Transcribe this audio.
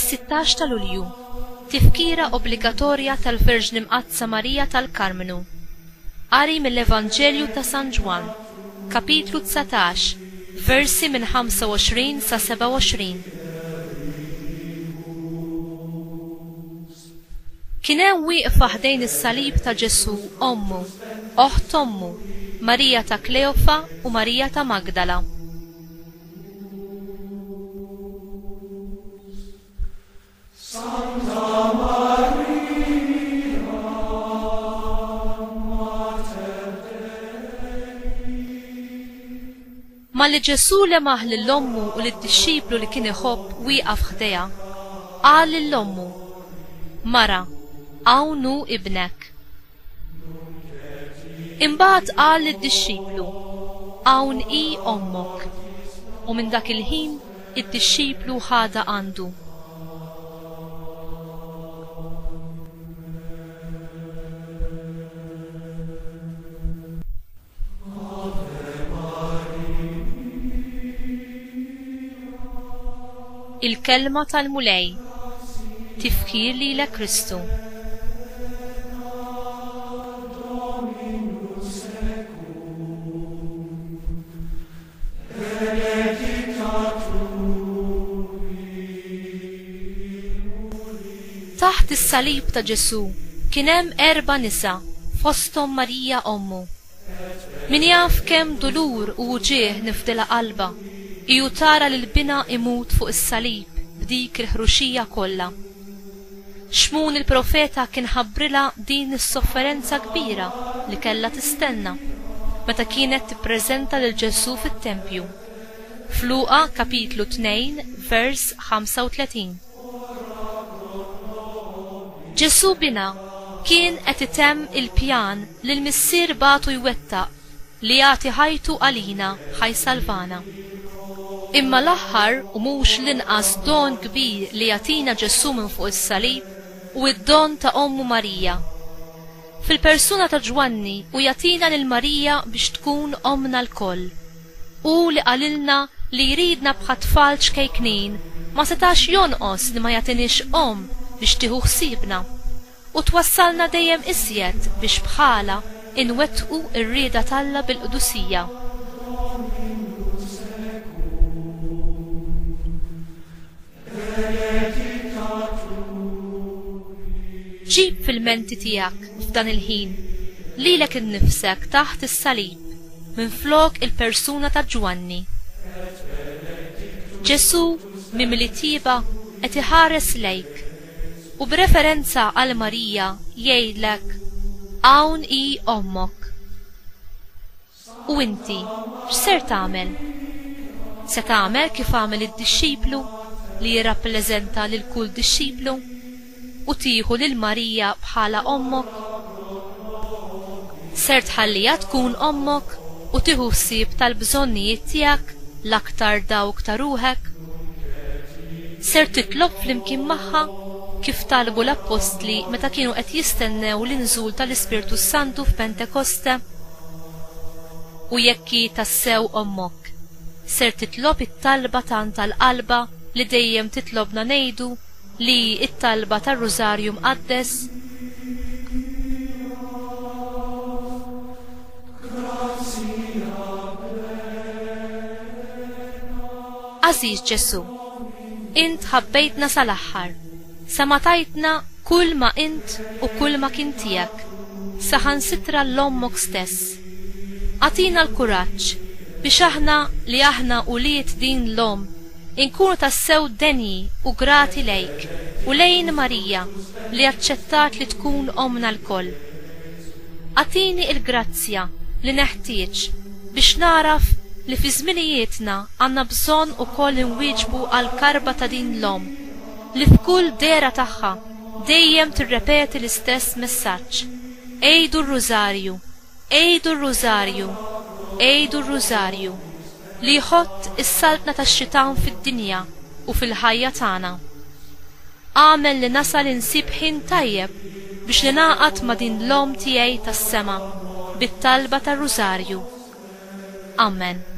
Is-16 ta' Lulju, tifkira obbligatorja tal-Verġni Mqazza Marija tal-Karmenu. Qari mill-Evanġelju ta' San Ġwan, kapitlu 19, versi minn 25 sa 27. Kien hemm wieqfa ħdejn is-salib ta' Ġesu ommu, oħt ommu, Marija ta' Kleofa u Marija ta' Magdala. Malli Ġesu lemaħ lill-ommu u lid-dixxiplu li kien iħobb wieqaf ħdejha, qal lill-ommu: Mara, hawn hu ibnek. Imbagħad qal lid-dixxiplu: hawn hi ommok. U minn dak il-ħin id-dixxiplu ħada għandu. Il-kelma tal-mulej, tifkir lilek Kristu. Taħt is-salib ta' Ġesu kien hemm 4 nisa fosthom Marija ommu. Min jaf kemm dulur u wuġieħ nifdilha qalba iju tara li l-bina imut fuq is-salib b'dik il-ħruxija kollha. Xmun il-profeta kien ħabbrilha din is-sofferenza kbira li kellha tistenna meta kienet tippreżenta lil Ġesu fit-Tempju. F'Luqa kapitlu 2 vers 35. Ġesu bina kien qed itemm il-pjan li l-missier batu jwettaq li jagħti ħajtu għalina ħajsalvana. Imma l-aħħar u mhux l-inqas don kbir li jagħtina Ġesu minn fuq is-salib u d-don ta' ommu Marija. Fil-persuna ta' Ġwanni u jagħtina lil Marija biex tkun omna l-koll. U li qalilna li jridna bħat tfal ċkejknin ma setax jonqos li ma jagħtinix om biex tieħu ħsiebna. U twassalna dejjem isjed biex bħala inwettqu r-rieda talla bil-qdusija. Ġib fil-menti tiegħek f'dan il-ħin lilek innifsek taħt is-salib minflok il-persuna ta' Ġwanni. Ġesu mimli tieba qed iħares lejk u b'referenza għal Marija jgħidlek: hawn hi ommok. U inti x'ser tagħmel? Se tagħmel kif għamel id-dixxiplu li jirrappreżenta lil kull dixxiplu u tieħu lil Marija bħala ommok? Ser tħallija tkun ommok u tieħu ħsieb tal-bżonnijiet tiegħek l-aktar dawk ta' ruħek? Ser titlob flimkien magħha kif talbu l-Apostli meta kienu qed jistennew l-inżul tal-Ispirtu Santu f'Pentekoste? U jekk tassew ommok, ser titlob it-talba tant tal-qalba li dejjem titlobna ngħidu li it-talba tar-Rużarju Mqaddes? Aziz Ġesu, int ħabbejtna sal-aħħar, samatajtna kull ma int u kull ma kien tiegħek, saħansitra l-ommok stess. Għatina l-kuraġġ biex aħna u liet din l-om inkunu tassew denji u grati lejk u lejn Marija li aċċettat li tkun omna l-koll. Għatini il-grazzja li neħtieġ biex naraf li fi żminijietna għandna bżonn ukoll inwieġbu għal karba ta' din l-om li f'kull dera tagħha dejjem tirrepeti l-istess messaġġ: ejdu r-Rużarju, ejdu r-Rużarju, ejdu r-Rużarju, li jħott is-saltna tax-xitan fid-dinja u fil-ħajja tagħna. Għamel li nasal insib ħin tajjeb biex li naqgħad ma' din l-om tiegħi tas-sema bit-talba tar-Rużarju. Amen.